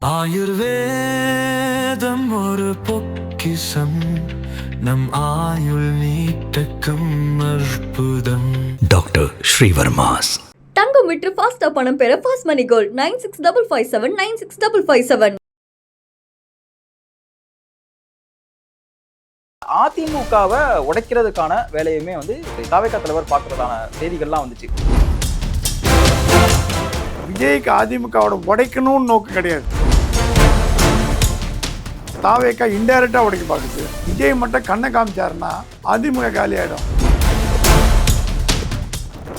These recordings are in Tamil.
ஆயுர்வேதம் ஒரு பொக்கிஷம், நம் ஆயுள் நீட்டக்கும் அற்புதம். டாக்டர் ஸ்ரீவர்மாஸ். தங்கம் விற்று ஃபாஸ்டா பணம் பெற ஃபாஸ்ட் மணி கோல்ட் 9655799657. அதிமுகவை உடைக்கிறதுக்கான வேலையுமே தாவேக தலைவர் பார்க்கறதான செய்திகள்லாம் வந்துச்சு. விஜய்க்கு அதிமுகவோட உடைக்கணும்னு நோக்கம் கிடையாது. தாவேக இன்டைரக்டா உடைக்க பார்க்குது. விஜய் மட்டும் கண்ணை காமிச்சாருன்னா அதிமுக காலி ஆயிடும்.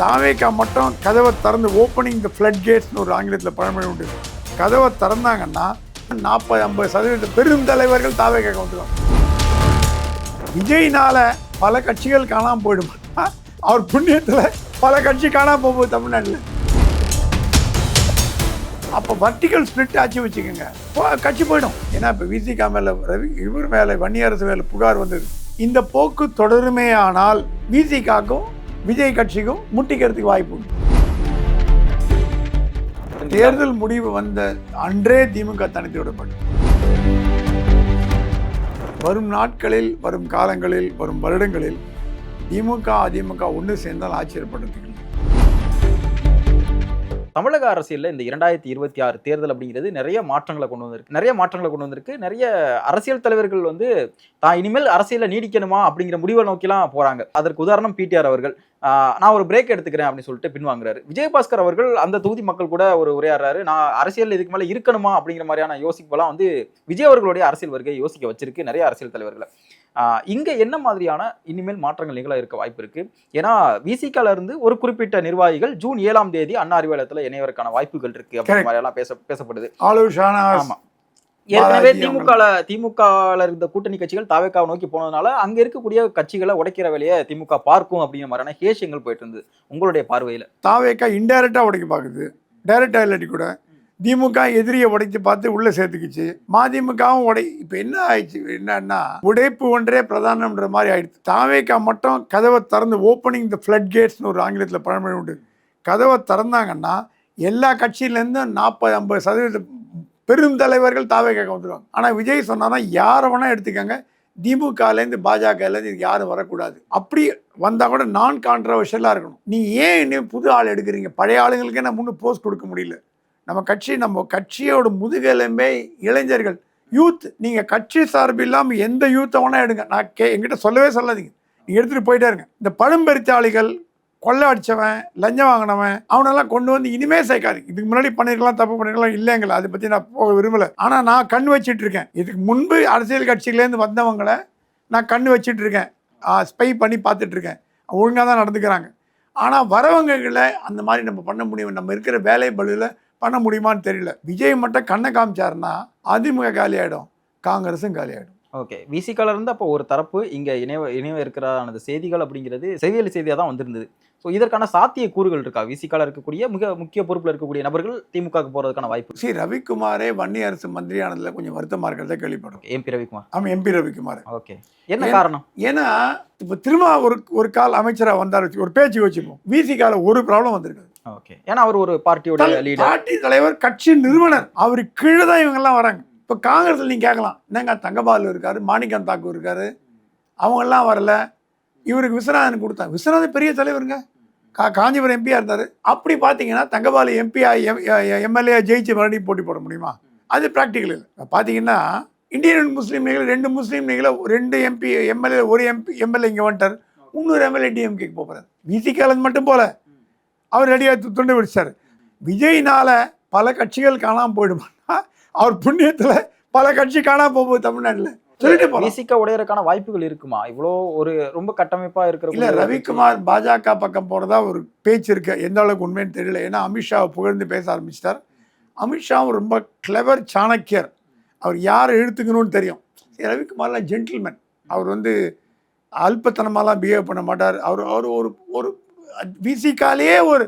தாவேக மட்டும் கதவை திறந்து ஓப்பனிங் த ஃப்ளட் கேட்ஸ்னு ஒரு ஆங்கிலத்தில் பழமொழி உண்டு. கதவை திறந்தாங்கன்னா 40-50% பெரும் தலைவர்கள் தாவேக வந்துடும். விஜய்னால பல கட்சிகள் காணாமல் போயிடும். அவர் புண்ணியத்தில் பல கட்சி காணாமல் போகும்போது தமிழ்நாட்டில் அப்போ வர்டிகல் ஸ்பிளிட் ஆச்சு வச்சுக்கோங்க, கட்சி போயிடும். ஏன்னா இப்போ விசிகா மேலே இவர் மேலே வன்னியரசு மேலே புகார் வந்தது. இந்த போக்கு தொடருமே ஆனால் விசிகாக்கும் விஜய் கட்சிக்கும் முட்டிக்கிறதுக்கு வாய்ப்பு உண்டு. தேர்தல் முடிவு வந்த அன்றே திமுக தனித்து விடப்படும். வரும் நாட்களில், வரும் காலங்களில், வரும் வருடங்களில் திமுக அதிமுக ஒன்று சேர்ந்தால் ஆச்சரியப்படுறதுக்கு. தமிழக அரசியலில் இந்த 2026 தேர்தல் அப்படிங்கிறது நிறைய மாற்றங்களை கொண்டு வந்திருக்கு. நிறைய அரசியல் தலைவர்கள் தான் இனிமேல் அரசியலில் நீடிக்கணுமா அப்படிங்கிற முடிவை நோக்கிலாம் போறாங்க. அதற்கு உதாரணம் பிடிஆர் அவர்கள். நான் ஒரு பிரேக் எடுத்துக்கிறேன் அப்படின்னு சொல்லிட்டு பின்வாங்குறாரு. விஜயபாஸ்கர் அவர்கள் அந்த தொகுதி மக்கள் கூட ஒரு உரையாடுறாரு. நான் அரசியல் இதுக்கு மேலே இருக்கணுமா அப்படிங்கிற மாதிரியான யோசிப்பெல்லாம் விஜய் அவர்களுடைய அரசியல் வருகை யோசிக்க வச்சிருக்கு நிறைய அரசியல் தலைவர்களை. இங்க என்ன மாதிரியான இனிமேல் மாற்றங்கள் நிகழ இருக்க வாய்ப்பு இருக்கு? ஏன்னா விசிகால இருந்து ஒரு குறிப்பிட்ட நிர்வாகிகள் ஜூன் 7ஆம் தேதி அண்ணா அறிவாலயத்துல இணைவதற்கான வாய்ப்புகள் இருக்கு அப்படிங்கிற மாதிரி எல்லாம் பேசப்படுது. ஆமா, ஏற்கனவே திமுகல இருந்த கூட்டணி கட்சிகள் தாவேகாவை நோக்கி போனதுனால அங்க இருக்கக்கூடிய கட்சிகளை உடைக்கிற வேலையை திமுக பார்க்கும் அப்படிங்கிற மாதிரியான கேஷங்கள் போயிட்டு இருந்தது. உங்களுடைய பார்வையில தாவேகா இன்டைரக்டா உடைக்க பாக்குது, டைரக்டா இல்லாட்டி கூட திமுக எதிரியை உடைத்து பார்த்து உள்ள சேர்த்துக்குச்சு. மதிமுகவும் இப்போ என்ன ஆயிடுச்சு, என்னன்னா உடைப்பு ஒன்றே பிரதானம்ன்ற மாதிரி ஆயிடுச்சு. தாவேகா மட்டும் கதவை திறந்து ஓப்பனிங் த ஃப்ளட் கேட்ஸ்னு ஒரு ஆங்கிலத்தில் பழமொழி உண்டு. கதவை திறந்தாங்கன்னா எல்லா கட்சியிலேருந்தும் 40-50% பெரும் தலைவர்கள் தாவேகாக்கு வந்துடுவாங்க. ஆனால் விஜய் சொன்னாதான் யாரை வேணால் எடுத்துக்கங்க, திமுகலேருந்து பாஜகலேருந்து இது யாரும் வரக்கூடாது. அப்படி வந்தால் கூட நான் கான்ட்ரவர்ஷியலாக இருக்கணும். நீ ஏன் இன்னும் புது ஆள் எடுக்கிறீங்க? பழைய ஆளுங்களுக்கே நம்ம முன்னும் போஸ்ட் கொடுக்க முடியல. நம்ம கட்சியோட முதுகெலும்பே இளைஞர்கள், யூத். நீங்கள் கட்சி சார்பு இல்லாமல் எந்த யூத்தை வேணால் எடுங்க, நான் எங்கிட்ட சொல்லவே சொல்லாதீங்க, நீங்கள் எடுத்துகிட்டு போயிட்டே இருங்க. இந்த பழம்பெருத்தாளிகள், கொள்ளை அடித்தவன், லஞ்சம் வாங்கினவன், அவனெல்லாம் கொண்டு வந்து இனிமே சேர்க்காதீங்க. இதுக்கு முன்னாடி பண்ணிருக்கலாம், தப்பு பண்ணிருக்கலாம், இல்லைங்களா, அதை பற்றி நான் போக விரும்பலை. ஆனால் நான் கண் வச்சிட்டு இருக்கேன். இதுக்கு முன்பு அரசியல் கட்சியிலேருந்து வந்தவங்களை நான் கண் வச்சிட்டு இருக்கேன், ஸ்பை பண்ணி பார்த்துட்ருக்கேன். ஒழுங்காக தான் நடந்துக்கிறாங்க. ஆனால் வரவங்களை அந்த மாதிரி நம்ம பண்ண முடியும், நம்ம இருக்கிற வேலை பலுவில் பண்ண முடியுமான்னு தெரியல. விஜய் மட்டும் கண்ணை காமிச்சாருன்னா அதிமுக காலி ஆகிடும், காங்கிரஸும் காலி ஆகிடும். ஓகே, விசிகால இருந்து அப்போ ஒரு தரப்பு இங்கே இணைவு இருக்கிற செய்திகள் அப்படிங்கிறது செவியல் செய்தியாக தான் வந்திருந்தது. ஸோ இதற்கான சாத்திய கூறுகள் இருக்கா? விசிகால இருக்கக்கூடிய மிக முக்கிய பொறுப்பில் இருக்கக்கூடிய நபர்கள் திமுகவுக்கு போகிறதுக்கான வாய்ப்பு? ரவிக்குமாரே வன்னிய அரசு மந்திரியானதில் கொஞ்சம் வருத்தமாக இருக்கிறத கேள்விப்படும். எம்பி ரவிக்குமார். ஆமாம், எம்பி ரவிக்குமார். ஓகே, என்ன காரணம்? ஏன்னா இப்போ திரும்ப ஒரு கால் அமைச்சராக வந்தார், ஒரு பேச்சு வச்சுப்போம். விசிகால ஒரு ப்ராப்ளம் வந்திருக்காது. ஓகே, ஏன்னா அவர் ஒரு பார்ட்டியோட லீடர், பார்ட்டி தலைவர், கட்சி நிறுவனர். அவருக்கு கீழே தான் இவங்கெல்லாம் வராங்க. இப்போ காங்கிரஸில் நீங்கள் கேட்கலாம், என்னங்க தங்கபாலு இருக்காரு, மாணிக்கம் தாக்கூர் இருக்காரு, அவங்கெல்லாம் வரல, இவருக்கு விஸ்வநாதன் கொடுத்தாங்க. விஸ்வநாதன் பெரிய தலைவருங்க, காஞ்சிபுரம் எம்பியாக இருந்தார். அப்படி பார்த்தீங்கன்னா தங்கபாலு எம்எல்ஏ ஜெயிச்சு மறுபடியும் போட்டி போட முடியுமா? அது ப்ராக்டிக்கல் இல்லை. பார்த்தீங்கன்னா இந்தியன் முஸ்லீம் லீகில் 2 முஸ்லீம் லீகில் 2 எம்பி எம்எல்ஏ, ஒரு எம்எல்ஏ இங்கே வந்துட்டார், 300 எம்எல்ஏ டிஎம்கேக்கு போகிறார். விசிகாலன் மட்டும் போல அவர் ரெடியாக துண்டு பிடிச்சார். விஜய்னால பல கட்சிகள் காணாமல் போயிடுமான்னா அவர் புண்ணியத்தில் பல கட்சி காணாமல் போகும்போது தமிழ்நாட்டில் சொல்லிட்டு விசிகா உடையறதுக்கான வாய்ப்புகள் இருக்குமா? இவ்வளோ ஒரு ரொம்ப கட்டமைப்பா இருக்கிற இல்லை, ரவிக்குமார் பாஜக பக்கம் போகிறதா ஒரு பேச்சு இருக்கு. எந்த அளவுக்கு உண்மைன்னு தெரியல. ஏன்னா அமித்ஷாவை புகழ்ந்து பேச ஆரம்பிச்சிட்டார். அமித்ஷாவும் ரொம்ப கிளவர், சாணக்கியர். அவர் யாரை இழுத்துக்கணும்னு தெரியும். ரவிக்குமார்லாம் ஜென்டில்மேன். அவர் அல்பத்தனமாலாம் பிஹேவ் பண்ண மாட்டார். அவர் ஒரு விசிகாலேயே ஒரு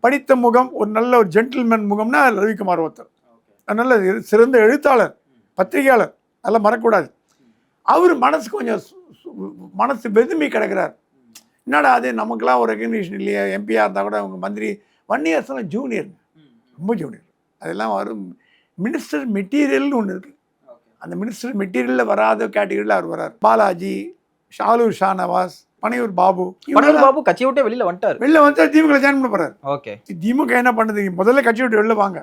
படித்த முகம், ஒரு நல்ல ஒரு ஜென்டில்மேன் முகம்னா ரவிக்குமார் ஒருத்தர். நல்ல சிறந்த எழுத்தாளர், பத்திரிகையாளர், அதெல்லாம் மறக்கூடாது. அவர் மனசு வெதுமி கிடக்கிறார். என்னடா அது, நமக்குலாம் ஒரு ரெகக்னிஷன் இல்லையா? எம்பியாக இருந்தால் கூட அவங்க மந்திரி, வன்னியரசெல்லாம் ஜூனியர், ரொம்ப ஜூனியர். அதெல்லாம் வரும் மினிஸ்டர் மெட்டீரியல்னு ஒன்று இருக்குது. அந்த மினிஸ்டர் மெட்டீரியலில் வராத கேட்டகரியில் அவர் வர்றார். பாலாஜி, ஷாலூர் ஷானவாஸ், பனையூர் பாபு. பனையூர் பாபு கட்சியை விட்டு வெளியில வந்துட்டார். வெளில வந்து திமுக ஜாயின் பண்ண போறாரு. ஓகே. திமுக என்ன பண்ணுது, முதல்ல கட்சி விட்டு வெளில வாங்க,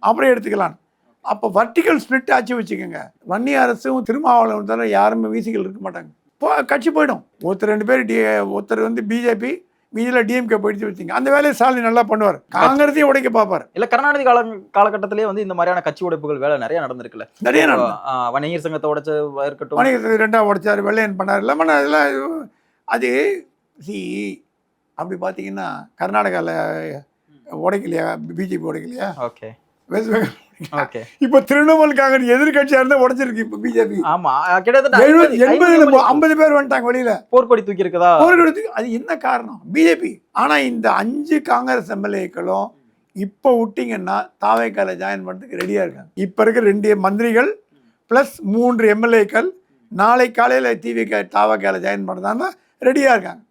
அப்புறம் எடுத்துக்கலாம். அப்போ வர்டிகல் ஸ்பிளிட் ஆச்சு வச்சுக்கோங்க. வன்னி அரசும் திருமாவளவன் தவிர யாருமே விசிகள் இருக்க மாட்டாங்க. கட்சி போயிடும். ஒருத்தர் 2 பேர் ஒருத்தர் வந்து பிஜேபி, மீதில் டிஎம்கே போயிடுச்சு வச்சுங்க. அந்த வேலையை ஸ்டாலின் நல்லா பண்ணுவார். காங்கிரஸையும் உடைக்க பார்ப்பார். இல்ல கருணாநிதி காலகட்டத்திலேயே வந்து இந்த மாதிரியான கட்சி உடைப்புகள் வேலை நிறைய நடந்திருக்குல்ல. நிறைய நடக்கும். வணிகர் சங்கத்தை உடைச்ச இருக்கட்டும், வணிகத்தை 2ஆக உடைச்சார், வெள்ளையன் பண்ணார், இல்லை பண்ண அதெல்லாம். அது அப்படி பார்த்தீங்கன்னா கர்நாடகாவில் உடைக்கலையா, பிஜேபி உடைக்கலையா, ஓகே, வெஸ்ட் பெங்கால். ஓகே. இப்போ திரிணாமுல் காங்கிரஸ் எதிர்கட்சியா இருந்தா உடைச்சிருக்கு. இப்போ பிஜேபி ஆமா கிட்டத்தட்ட 50 பேர் வந்துட்டாங்க வெளியில. போர்க்கொடி தூக்கி இருக்குதா? போர்க்கொடி. அது என்ன காரணம்? பிஜேபி. ஆனா இந்த 5 காங்கிரஸ் எம்எல்ஏக்களும் இப்போ விட்டீங்கன்னா தாவேக்கால ஜாயின் பண்ணுறதுக்கு ரெடியா இருக்காங்க. இப்போ இருக்கிற 2 மந்திரிகள் பிளஸ் 3 எம்எல்ஏக்கள் நாளை காலையில தாவேக்கால ஜாயின் பண்ணுறதான்னா ரெடியா இருக்காங்க.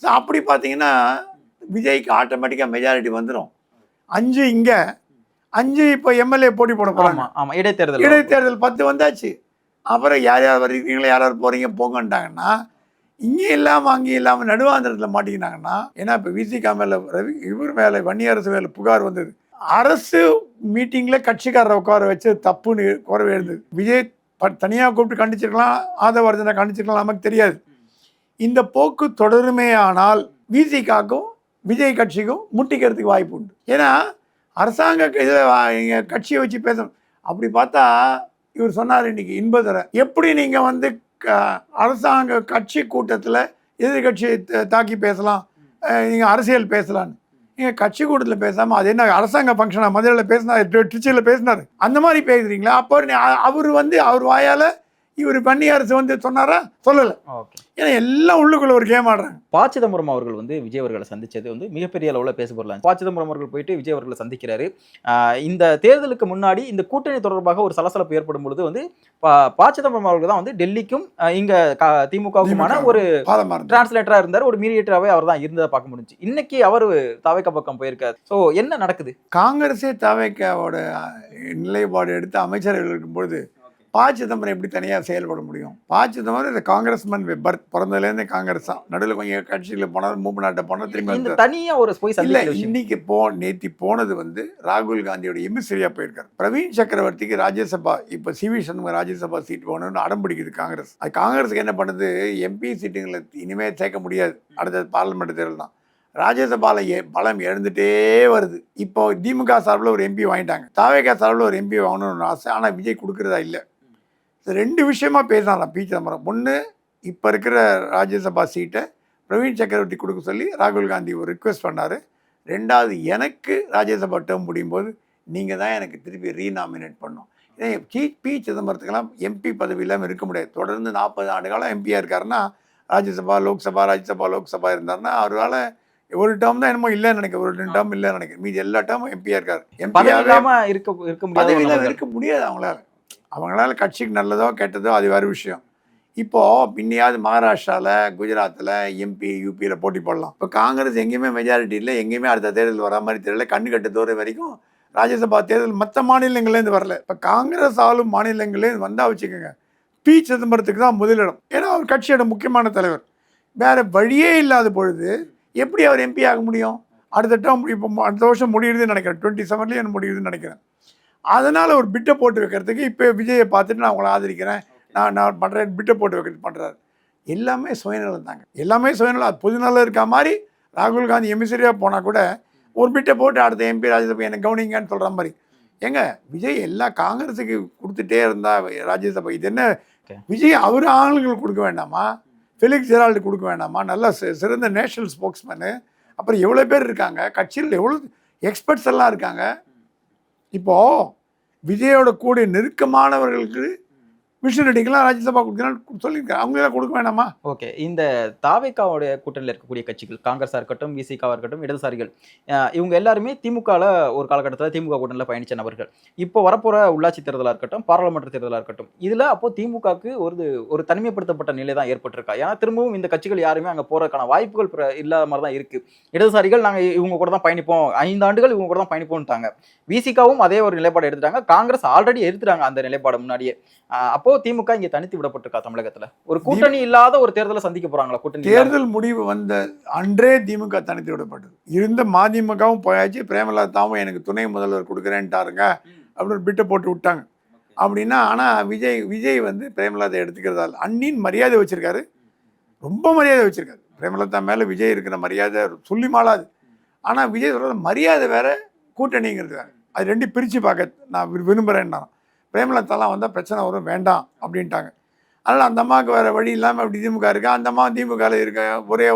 ஸோ அப்படி பார்த்தீங்கன்னா விஜய்க்கு ஆட்டோமேட்டிக்காக மெஜாரிட்டி வந்துடும். 5 இங்கே, 5 இப்போ எம்எல்ஏ போட்டி போட போகிறாங்க. ஆமாம், இடைத்தேர்தல் 10 வந்தாச்சு. அப்புறம் யார் யார் வரீங்களோ, யார் யார் போகிறீங்க போங்கன்ட்டாங்கன்னா, இங்கே இல்லாமல் அங்கேயும் இல்லாமல் நடுவாந்திரத்தில் மாட்டிக்கினாங்கன்னா, ஏன்னா இப்போ விசிகா மேலே இவர் மேலே வன்னி அரசு மேலே புகார் வந்தது. அரசு மீட்டிங்கில் கட்சிக்காரரை உட்கார வச்சு தப்புன்னு குறைவு எழுந்தது. விஜய் தனியாக கூப்பிட்டு கண்டிச்சிருக்கலாம், ஆதவர்ஜனை கண்டிச்சிருக்கலாம், நமக்கு தெரியாது. இந்த போக்கு தொடருமே ஆனால் விசிகாக்கும் விஜய் கட்சிக்கும் முட்டிக்கிறதுக்கு வாய்ப்பு உண்டு. ஏன்னா அரசாங்க இதில் கட்சியை வச்சு பேசணும். அப்படி பார்த்தா இவர் சொன்னார் இன்னைக்கு இன்பதர, எப்படி நீங்கள் வந்து அரசாங்க கட்சி கூட்டத்தில் எதிர்கட்சியை தாக்கி பேசலாம், நீங்கள் அரசியல் பேசலான்னு. நீங்கள் கட்சி கூட்டத்தில் பேசாமல் அது என்ன அரசாங்க ஃபங்க்ஷனாக மதுரையில் பேசினார், திருச்சியில் பேசினார், அந்த மாதிரி பேசுகிறீங்களா? அப்போ அவர் வந்து அவர் வாயால் இவர் வன்னி அரசு வந்து சொன்னாரா? சொல்லலை. ஏன்னா எல்லாம் உள்ளுக்குள்ள ஒரு கேம் ஆடுறாங்க. ப. சிதம்பரம் அவர்கள் வந்து விஜய் அவர்களை சந்திச்சது வந்து மிகப்பெரிய அளவில் பேசப்படலாம். ப. சிதம்பரம் அவர்கள் போயிட்டு விஜய் அவர்களை சந்திக்கிறாரு. இந்த தேர்தலுக்கு முன்னாடி இந்த கூட்டணி தொடர்பாக ஒரு சலசலப்பு ஏற்படும் பொழுது வந்து ப. சிதம்பரம் அவர்கள் தான் வந்து டெல்லிக்கும் இங்க திமுகவுக்குமான ஒரு டிரான்ஸ்லேட்டரா இருந்தார், ஒரு மீடியேட்டராகவே அவர் தான் இருந்ததை பார்க்க முடிஞ்சு. இன்னைக்கு அவர் தாவேக்கா பக்கம் போயிருக்காரு. ஸோ என்ன நடக்குது? காங்கிரஸே தாவேக்காவோட நிலைப்பாடு எடுத்து அமைச்சர்கள் இருக்கும்பொழுது ப. சிதம்பரம் எப்படி தனியாக செயல்பட முடியும்? ப. சிதம்பரம் இந்த காங்கிரஸ்மேன் பர்த், பிறந்ததுலேருந்து காங்கிரஸ் தான். நடுவில் கொஞ்சம் கட்சியில் போனார், மூப்பு நாட்டை போனார், திரும்பி தனியாக ஒரு போய் இல்லை. இன்னைக்கு நேற்று போனது வந்து ராகுல் காந்தியோட எமிசரியா போயிருக்காரு. பிரவீன் சக்கரவர்த்திக்கு ராஜ்யசபா, இப்போ சிவி சண்முகம் ராஜ்யசபா சீட் போகணும்னு அடம் பிடிக்குது காங்கிரஸ். அது காங்கிரஸுக்கு என்ன பண்ணுது, எம்பி சீட்டுங்களை இனிமேல் சேர்க்க முடியாது. அடுத்தது பார்லிமெண்ட் தேர்தல் தான். ராஜ்யசபாவில் பலம் எழுந்துட்டே வருது. இப்போ திமுக சார்பில் ஒரு எம்பி வாங்கிட்டாங்க, தாவேகா சார்பில் ஒரு எம்பி வாங்கணும்னு ஆசை. ஆனால் விஜய் கொடுக்குறதா இல்லை. 2 விஷயமா பேசினாராம் ப. சிதம்பரம். ஒன்று, இப்போ இருக்கிற ராஜ்யசபா சீட்டை பிரவீன் சக்கரவர்த்தி கொடுக்க சொல்லி ராகுல் காந்தி ஒரு ரிக்வெஸ்ட் பண்ணார். 2வது, எனக்கு ராஜ்யசபா டேர்ம் முடியும் போது நீங்கள் தான் எனக்கு திருப்பி ரீநாமினேட் பண்ணணும். ஏன்னா ப. சிதம்பரத்துக்கெல்லாம் எம்பி பதவி இல்லாமல் இருக்க முடியாது. தொடர்ந்து 40 ஆண்டு காலம் எம்பியாக இருக்காருன்னா, ராஜ்யசபா லோக்சபா இருந்தாருன்னா அவரால் ஒரு டேர்ம் தான் என்னமோ இல்லைன்னு நினைக்கிறேன், ஒரு 2 டேர்ம் இல்லைன்னு நினைக்கிறேன். மீதி எல்லா டேர்மும் எம்பியாக இருக்காரு. பதவியில் இருக்க முடியாது அவங்களால கட்சிக்கு நல்லதோ கெட்டதோ அது வேறு விஷயம். இப்போது பின்னையாவது மகாராஷ்டிராவில், குஜராத்தில், எம்பி, யூபியில் போட்டி போடலாம். இப்போ காங்கிரஸ் எங்கேயுமே மெஜாரிட்டி இல்லை, எங்கேயுமே அடுத்த தேர்தல் வர மாதிரி தெரியல. கண்ணு கட்டு தோற வரைக்கும் ராஜ்யசபா தேர்தல் மற்ற மாநிலங்கள்லேருந்து வரல. இப்போ காங்கிரஸ் ஆளும் மாநிலங்கள்லேருந்து வந்தால் வச்சுக்கோங்க, ப. சிதம்பரத்துக்கு தான் முதலிடம். ஏன்னா அவர் கட்சியோட முக்கியமான தலைவர். வேறு வழியே இல்லாத பொழுது எப்படி அவர் எம்பி ஆக முடியும்? அடுத்த டேர்ம் இப்போ அடுத்த வருஷம் முடியுதுன்னு நினைக்கிறேன், 27 முடியுதுன்னு நினைக்கிறேன். அதனால் ஒரு பிட்டை போட்டு வைக்கிறதுக்கு இப்போ விஜயை பார்த்துட்டு நான் உங்களை ஆதரிக்கிறேன், நான் பண்ணுறேன், பிட்டை போட்டு வைக்கிறது பண்ணுறாரு. எல்லாமே சுயநலம் தாங்க, எல்லாமே சுயநலம். அது பொதுநலம் இருக்க மாதிரி ராகுல் காந்தி எமிசரியாக போனால் கூட ஒரு பிட்டை போட்டு அடுத்த எம்பி ராஜ்யசபா எனக்கு கவனிங்கன்னு சொல்கிற மாதிரி. ஏங்க விஜய் எல்லா காங்கிரஸுக்கு கொடுத்துட்டே இருந்தால் ராஜ்யசபா இது என்ன? விஜய் அவர் ஆளுங்களுக்கு கொடுக்க வேண்டாமா? ஃபெலிக்ஸ் ஜெரால்டு கொடுக்க வேண்டாமா? நல்ல சிறந்த நேஷனல் ஸ்போக்ஸ்மேனு. அப்புறம் எவ்வளோ பேர் இருக்காங்க கட்சியில், எவ்வளோ எக்ஸ்பர்ட்ஸ் எல்லாம் இருக்காங்க. இப்போது விஜயோட கூட நெருக்கமானவர்களுக்கு மிஷன் ரெட்டிக்கெல்லாம் ராஜ்யசபா கொடுக்கணும் சொல்லியிருக்காங்க. அவங்களெல்லாம் கொடுக்க வேணாமா? ஓகே. இந்த தாவேக்காவுடைய கூட்டணியில் இருக்கக்கூடிய கட்சிகள், காங்கிரஸா இருக்கட்டும், விசிகாவா இருக்கட்டும், இடதுசாரிகள், இவங்க எல்லாருமே திமுகல ஒரு காலகட்டத்தில திமுக கூட்டணியில பயணிச்ச நபர்கள். இப்போ வரப்போற உள்ளாட்சி தேர்தலா இருக்கட்டும், பாராளுமன்ற தேர்தலா இருக்கட்டும், இதுல அப்போ திமுகவுக்கு ஒரு தனிமைப்படுத்தப்பட்ட நிலை தான் ஏற்பட்டிருக்கா? ஏன்னா திரும்பவும் இந்த கட்சிகள் யாருமே அங்க போறதுக்கான வாய்ப்புகள் இல்லாத மாதிரி தான் இருக்கு. இடதுசாரிகள் நாங்க இவங்க கூட தான் பயணிப்போம், 5 ஆண்டுகள் இவங்க கூட தான் பயணிப்போம்ட்டாங்க. விசிகாவும் அதே ஒரு நிலைப்பாடு எடுத்துட்டாங்க. காங்கிரஸ் ஆல்ரெடி எடுத்துட்டாங்க அந்த நிலைப்பாடு முன்னாடியே. அப்போ திமுக இங்க தனித்து விடப்பட்டிருக்கா தமிழகத்துல? ஒரு கூட்டணி இல்லாத ஒரு தேர்தலை சந்திக்க போறாங்களா? கூட்டணி தேர்தல் முடிவு வந்த அன்றே திமுக தனித்து விடப்பட்டது. இருந்த மதிமுகவும் போயாச்சு, பிரேமலதாவும் எனக்கு துணை முதல்வர் கொடுக்குறேன்ட்டாருங்க அப்படின்னு பிட்டை போட்டு விட்டாங்க. அப்படின்னா ஆனால் விஜய் வந்து பிரேமலதா எடுத்துக்கிறதா இல்லை. அண்ணின் மரியாதை வச்சிருக்காரு, ரொம்ப மரியாதை வச்சிருக்காரு. பிரேமலதா மேலே விஜய் இருக்கிற மரியாதை சொல்லி மாளாது. ஆனால் விஜய் சொல்கிற மரியாதை வேற, கூட்டணிங்கிறது வேறு. அது ரெண்டு பிரித்து பார்க்க நான் விரும்புகிறேன்னா, பிரேமலதாலாம் வந்தால் பிரச்சனை வரும், வேண்டாம் அப்படின்ட்டாங்க. அதனால் அந்த அம்மாவுக்கு வேறு வழி இல்லாமல் அப்படி திமுக இருக்கா. அந்த அம்மா திமுகவில் இருக்க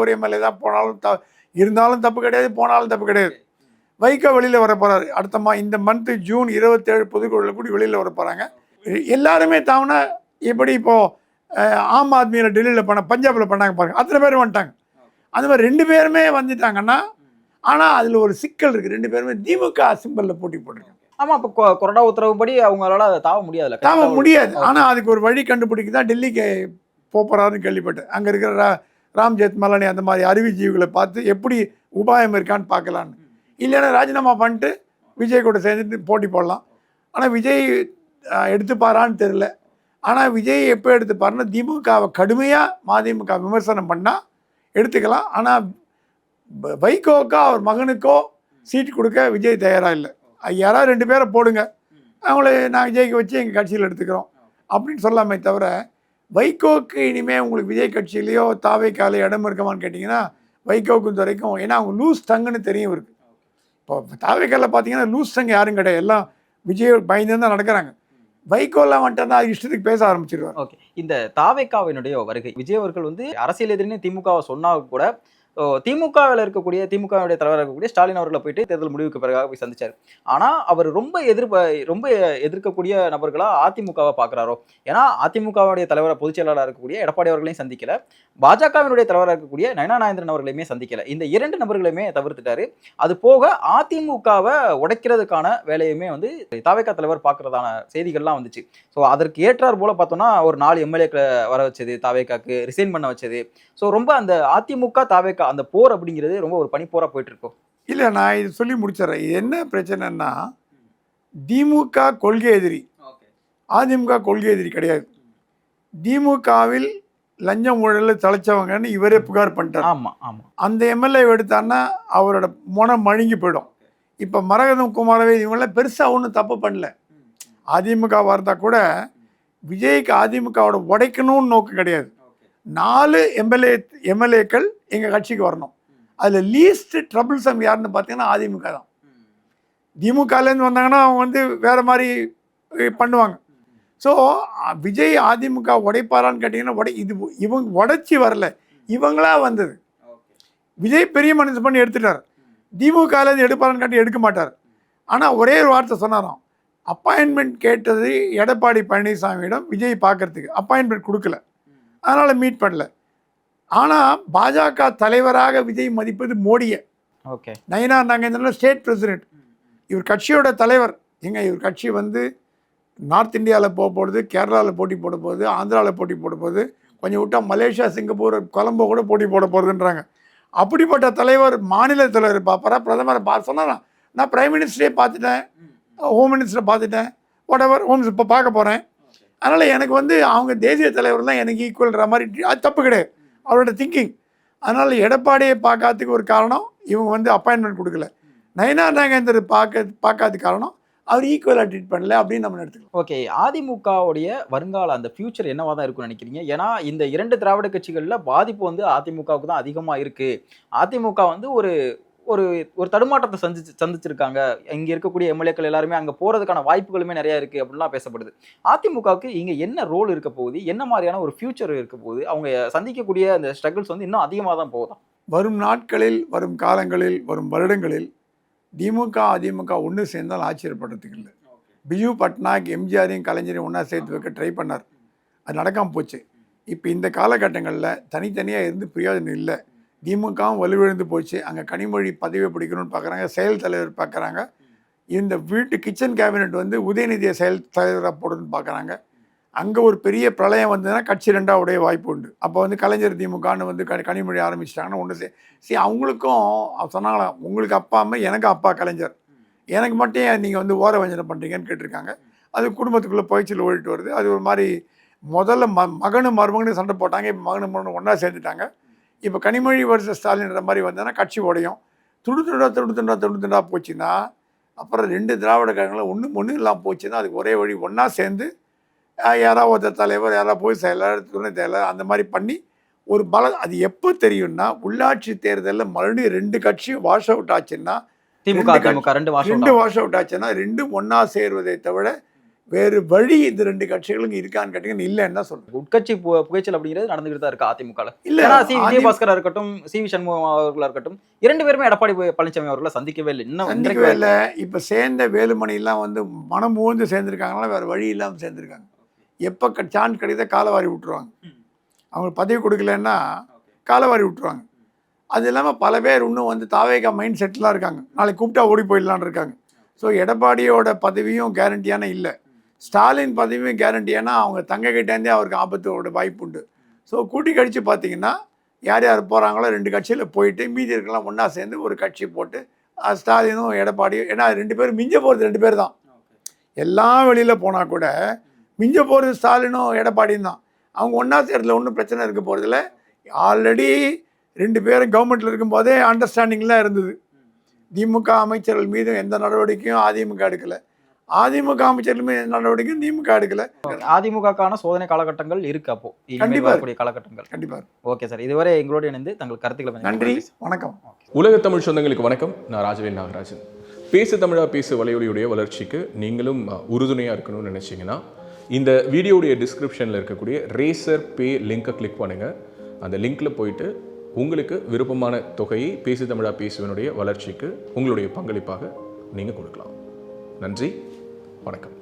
ஒரே மேலே தான் போனாலும் இருந்தாலும் தப்பு கிடையாது, போனாலும் தப்பு கிடையாது. வைகோ வெளியில் வர போகிறாரு அடுத்தம்மா. இந்த மந்த்து ஜூன் 27 பொதுக்குழுவில் கூடி வெளியில் வர போகிறாங்க. எல்லாருமே தாவுனா எப்படி இப்போது ஆம் ஆத்மியில் டெல்லியில் பஞ்சாபில் பண்ணாங்க பாருங்க, அத்தனை பேர் வந்துட்டாங்க. அந்த மாதிரி 2 பேருமே வந்துட்டாங்கன்னா, ஆனால் அதில் ஒரு சிக்கல் இருக்குது. 2 பேருமே திமுக சிம்பலில் போட்டி போட்டிருக்காங்க. ஆமா, இப்போ கொறடா உத்தரவுப்படி அவங்களால அதை தாவ முடியாதுல்ல? தாவ முடியாது. ஆனால் அதுக்கு ஒரு வழி கண்டுபிடிக்க தான் டெல்லிக்கு போகிறாருன்னு கேள்விப்பட்டேன். அங்கே இருக்கிற ராம் ஜெத்மலானி அந்த மாதிரி அறிவுஜீவிகளை பார்த்து எப்படி உபாயம் இருக்கான்னு பார்க்கலான்னு. இல்லைன்னா ராஜினாமா பண்ணிட்டு விஜய் கூட சேர்ந்துட்டு போட்டி போடலாம். ஆனால் விஜய் எடுத்துப்பாரான்னு தெரில. ஆனால் விஜய் எப்போ எடுத்துப்பாருன்னா, திமுகவை கடுமையாக மதிமுக விமர்சனம் பண்ணால் எடுத்துக்கலாம். ஆனால் வைகோக்கோ அவர் மகனுக்கோ சீட் கொடுக்க விஜய் தயாராக இல்லை. யாராவது 2 பேரை போடுங்க, அவங்கள நாங்கள் ஜெயிக்க வச்சு எங்கள் கட்சியில் எடுத்துக்கிறோம் அப்படின்னு சொல்லாமே தவிர, வைகோக்கு இனிமேல் உங்களுக்கு விஜய் கட்சியிலையோ தாவேக்காலையோ இடம் இருக்குமான்னு கேட்டிங்கன்னா, வைகோக்கும் துறைக்கும், ஏன்னா அவங்க லூஸ் டங்குன்னு தெரியும் இருக்குது. இப்போ தாவேக்காலில் பார்த்தீங்கன்னா லூஸ் டங்கு யாரும் கிடையாது, எல்லாம் விஜய் பயந்து தான் நடக்கிறாங்க. வைகோலாம் வந்துட்டா இஷ்டத்துக்கு பேச ஆரம்பிச்சிருவார். ஓகே. இந்த தாவேக்காவினுடைய வருகை, விஜய் அவர்கள் வந்து அரசியல் எதிரின்னு திமுகவை சொன்னா கூட திமுகவில் இருக்கக்கூடிய திமுகவுடைய தலைவராக இருக்கக்கூடிய ஸ்டாலின் அவர்களை போயிட்டு தேர்தல் முடிவுக்கு பிறகாக போய் சந்திச்சார். ஆனால் அவர் ரொம்ப எதிர்க்கக்கூடிய நபர்களா அதிமுகவை பார்க்குறாரோ? ஏன்னா அதிமுகவுடைய தலைவராக பொதுச் செயலாளராக இருக்கக்கூடிய எடப்பாடி அவர்களையும் சந்திக்கல, பாஜகவினுடைய தலைவராக இருக்கக்கூடிய நயனா நாகேந்திரன் அவர்களையுமே சந்திக்கல. இந்த 2 நபர்களையுமே தவிர்த்துட்டாரு. அது போக அதிமுகவை உடைக்கிறதுக்கான வேலையுமே வந்து தாவேகா தலைவர் பார்க்கறதான செய்திகள்லாம் வந்துச்சு. ஸோ அதற்கு ஏற்றார் போல பார்த்தோம்னா ஒரு 4 எம்எல்ஏக்களை வர வச்சது, தாவேகாக்கு ரிசைன் பண்ண வச்சது. ஸோ ரொம்ப அந்த அதிமுக தாவேகா அந்த போர் அப்படிங்கிறது ரொம்ப ஒரு பனிப்போரா போயிட்டு இருக்கோம். இல்லை, நான் இது சொல்லி முடிச்சிடறேன். இது என்ன பிரச்சனைன்னா, திமுக கொள்கை எதிரி, அதிமுக கொள்கை எதிரி கிடையாது. திமுகவில் லஞ்சம் ஊழலில் தலைச்சவங்கன்னு இவரே புகார் பண்ணிட்டார். ஆமாம் ஆமாம். அந்த எம்எல்ஏ எடுத்தான்னா அவரோட மனம் மழுங்கி போயிடும். இப்போ மரகதம் குமாரவே இவங்களாம் பெருசாக ஒன்றும் தப்பு பண்ணல. அதிமுக வரதா கூட விஜய்க்கு அதிமுகவோட உடைக்கணும்னு நோக்கம் கிடையாது. 4 எம்எல்ஏக்கள் எங்கள் கட்சிக்கு வரணும். அதில் லீஸ்ட் ட்ரபிள்சம் யாருன்னு பார்த்தீங்கன்னா அதிமுக தான். திமுகலேருந்து வந்தாங்கன்னா அவங்க வந்து வேறு மாதிரி பண்ணுவாங்க. ஸோ விஜய் அதிமுக உடைப்பாரான்னு கேட்டிங்கன்னா இவங்க உடைச்சி வரல, இவங்களா வந்தது. விஜய் பெரிய மனுஷன் பண்ணி எடுத்துட்டார். திமுகலேருந்து எடுப்பாரான்னு கேட்டி எடுக்க மாட்டார். ஆனால் ஒரே ஒரு வார்த்தை சொன்னாராம், அப்பாயின்மெண்ட் கேட்டது எடப்பாடி பழனிசாமியிடம் விஜய் பார்க்கறதுக்கு, அப்பாயின்மெண்ட் கொடுக்கல, அதனால் மீட் பண்ணல. ஆனால் பாஜக தலைவராக விஜய் மதிப்பது மோடியை. Okay. Nayana Nagendran state president, இவர் கட்சியோட தலைவர். இவர் கட்சி வந்து நார்த் இந்தியாவில் போகுது, கேரளாவில் போட்டி போட போகுது, ஆந்திராவில் போட்டி போட போகுது, கொஞ்சம் விட்டால் மலேசியா, சிங்கப்பூர், கொலம்போ கூட போட்டி போட போகிறதுன்றாங்க. அப்படிப்பட்ட தலைவர் மாநில தலைவர் பார்ப்பாரா, பிரதமரை சொன்னா, நான் பிரைம் மினிஸ்டரே பார்த்துட்டேன், ஹோம் மினிஸ்டரை பார்த்துட்டேன், வாட் ஹோம்ஸ் இப்போ பார்க்க போகிறேன். அதனால் எனக்கு வந்து அவங்க தேசிய தலைவர் தான் எனக்கு ஈக்குவல்ன்ற மாதிரி, அது தப்பு கிடையாது அவரோட திங்கிங். அதனால் எடப்பாடியை பார்க்காததுக்கு ஒரு காரணம் இவங்க வந்து அப்பாயின்மெண்ட் கொடுக்கல. நயனா நாகேந்தர் பார்க்காத காரணம் அவர் ஈக்குவலாக ட்ரீட் பண்ணல அப்படின்னு நம்ம எடுத்துக்கலாம். ஓகே. அதிமுகவுடைய வருங்கால அந்த ஃபியூச்சர் என்னவா தான் இருக்கும்னு நினைக்கிறீங்க? ஏன்னா இந்த 2 திராவிட கட்சிகளில் பாதிப்பு வந்து அதிமுகவுக்கு தான் அதிகமாக இருக்குது. அதிமுக வந்து ஒரு ஒரு தடுமாற்றத்தை சந்திச்சிருக்காங்க. இங்கே இருக்கக்கூடிய எம்எல்ஏக்கள் எல்லாருமே அங்கே போகிறதுக்கான வாய்ப்புகளுமே நிறையா இருக்குது அப்படின்லாம் பேசப்படுது. அதிமுகவுக்கு இங்கே என்ன ரோல் இருக்க போகுது, என்ன மாதிரியான ஒரு ஃபியூச்சர் இருக்க போகுது, அவங்க சந்திக்கக்கூடிய அந்த ஸ்ட்ரகிள்ஸ் வந்து இன்னும் அதிகமாக தான் போகுதா? வரும் நாட்களில், வரும் காலங்களில், வரும் வருடங்களில் திமுக அதிமுக ஒன்று சேர்ந்தால் ஆச்சரியப்படுறதுக்கு இல்லை. பிஜு பட்நாயக் எம்ஜிஆரையும் கலைஞரையும் ஒன்றா சேர்த்து வைக்க ட்ரை பண்ணார். அது நடக்காமல் போச்சு. இப்போ இந்த காலகட்டங்களில் தனித்தனியாக இருந்து பிரயோஜனம் இல்லை. திமுகவும் வலுவிழந்து போச்சு. அங்கே கனிமொழி பதவியை பிடிக்கணும்னு பார்க்குறாங்க, செயல் தலைவர் பார்க்குறாங்க. இந்த வீட்டு கிச்சன் கேபினெட் வந்து உதயநிதியை செயல் தலைவராக போடணும்னு பார்க்குறாங்க. அங்கே ஒரு பெரிய பிரளயம் வந்ததுன்னா கட்சி ரெண்டாக உடைய வாய்ப்பு உண்டு. அப்போ வந்து கலைஞர் திமுகன்னு வந்து கனிமொழி ஆரம்பிச்சிட்டாங்கன்னா ஒன்று அவங்களுக்கும் சொன்னாங்களாம், உங்களுக்கு அப்பா அம்மா, எனக்கு அப்பா கலைஞர், எனக்கு மட்டும் ஏன் நீங்கள் வந்து ஓர வஞ்சனம் பண்ணுறீங்கன்னு கேட்டிருக்காங்க. அது குடும்பத்துக்குள்ளே போய்ச்சில் ஓடிட்டு வருது. அது ஒரு மாதிரி முதல்ல மகனும் மருமகனும் சண்டை போட்டாங்க. இப்போ மகனும் மகனும் ஒன்றா சேர்ந்துட்டாங்க. இப்போ கனிமொழி வர்சஸ் ஸ்டாலின்ற மாதிரி வந்ததுன்னா கட்சி உடையும். துண்டு போச்சுன்னா அப்புறம் 2 திராவிட கழகங்களும் ஒன்று இல்லாமல் போச்சுன்னா அதுக்கு ஒரே வழி ஒன்றா சேர்ந்து யாராவது ஒருத்தர் தலைவர், யாராவது போய் செயலர், துணை செயலர் அந்த மாதிரி பண்ணி ஒரு அது எப்போ தெரியும்னா உள்ளாட்சி தேர்தலில் மறுபடியும் 2 கட்சியும் வாஷ் அவுட் ஆச்சுன்னா, ரெண்டு வாஷ் அவுட் ஆச்சுன்னா 2ம் ஒன்றா சேருவதை தவிர வேறு வழி இந்த 2 கட்சிகளும் இருக்கான்னு கேட்டீங்கன்னா இல்லைன்னு தான் சொல்றேன். உட்கட்சி புகைச்சல் அப்படிங்கிறது நடந்துகிட்டு தான் இருக்கு அதிமுக. இல்ல விஜயபாஸ்கரா இருக்கட்டும், சி.வி. சண்முகம் அவர்களா இருக்கட்டும், 2 பேருமே எடப்பாடி பழனிசாமி அவர்களை சந்திக்கவே இல்லை. இன்னும் சந்திக்கவே இல்லை. இப்போ சேர்ந்த வேலுமணி எல்லாம் வந்து மனம் ஊர்ந்து சேர்ந்துருக்காங்களா, வேறு வழி இல்லாமல் சேர்ந்துருக்காங்க. எப்போ சான்ஸ் கிடைத்த காலவாரி விட்டுருவாங்க. அவங்களுக்கு பதவி கொடுக்கலன்னா காலவாரி விட்டுருவாங்க. அது இல்லாமல் பல பேர் இன்னும் வந்து தாவேகா மைண்ட் செட்டிலாம் இருக்காங்க. நாளைக்கு கூப்பிட்டா ஓடி போயிடலான்னு இருக்காங்க. ஸோ எடப்பாடியோட பதவியும் கேரண்டியான இல்லை, ஸ்டாலின் பதவியும் கேரண்டியானா அவங்க தங்கக்கிட்டேருந்தே அவருக்கு ஆபத்தோட வாய்ப்பு உண்டு. ஸோ கூட்டி கழித்து பார்த்தீங்கன்னா யார் யார் போகிறாங்களோ 2 கட்சியில் போயிட்டு மீதி இருக்கலாம் ஒன்றா சேர்ந்து ஒரு கட்சி போட்டு ஸ்டாலினும் எடப்பாடியும், ஏன்னா 2 பேரும் மிஞ்ச போகிறது 2 பேர் தான். எல்லாம் வெளியில் போனால் கூட மிஞ்ச போகிறது ஸ்டாலினும் எடப்பாடியும் தான். அவங்க ஒன்றா சேர்றதுல ஒன்றும் பிரச்சனை இருக்க போகிறதில்ல. ஆல்ரெடி 2 பேரும் கவர்மெண்ட்டில் இருக்கும்போதே அண்டர்ஸ்டாண்டிங்லாம் இருந்தது. திமுக அமைச்சர்கள் மீது எந்த நடவடிக்கையும் அதிமுக எடுக்கலை, அதிமுக அமைச்சர்கள் மீது எந்த நடவடிக்கையும் திமுக எடுக்கலை. அதிமுகக்கான சோதனை காலகட்டங்கள் இருக்கு. அப்போ கண்டிப்பாக காலகட்டங்கள் கண்டிப்பாக. ஓகே சார், இதுவரை எங்களோடு இணைந்து தங்கள் கருத்துக்களை நன்றி, வணக்கம். உலக தமிழ் சொந்தங்களுக்கு வணக்கம். நான் ராஜவேல் நாகராஜன். பேசு தமிழா பேசு வலையொலியுடைய வளர்ச்சிக்கு நீங்களும் உறுதுணையாக இருக்கணும்னு நினச்சிங்கன்னா இந்த வீடியோடைய டிஸ்கிரிப்ஷனில் இருக்கக்கூடிய ரேசர் பே லிங்கை கிளிக் பண்ணுங்கள். அந்த லிங்க்கில் போயிட்டு உங்களுக்கு விருப்பமான தொகையை பேசு தமிழா பேசுவனுடைய வளர்ச்சிக்கு உங்களுடைய பங்களிப்பாக நீங்கள் கொடுக்கலாம். நன்றி, வணக்கம்.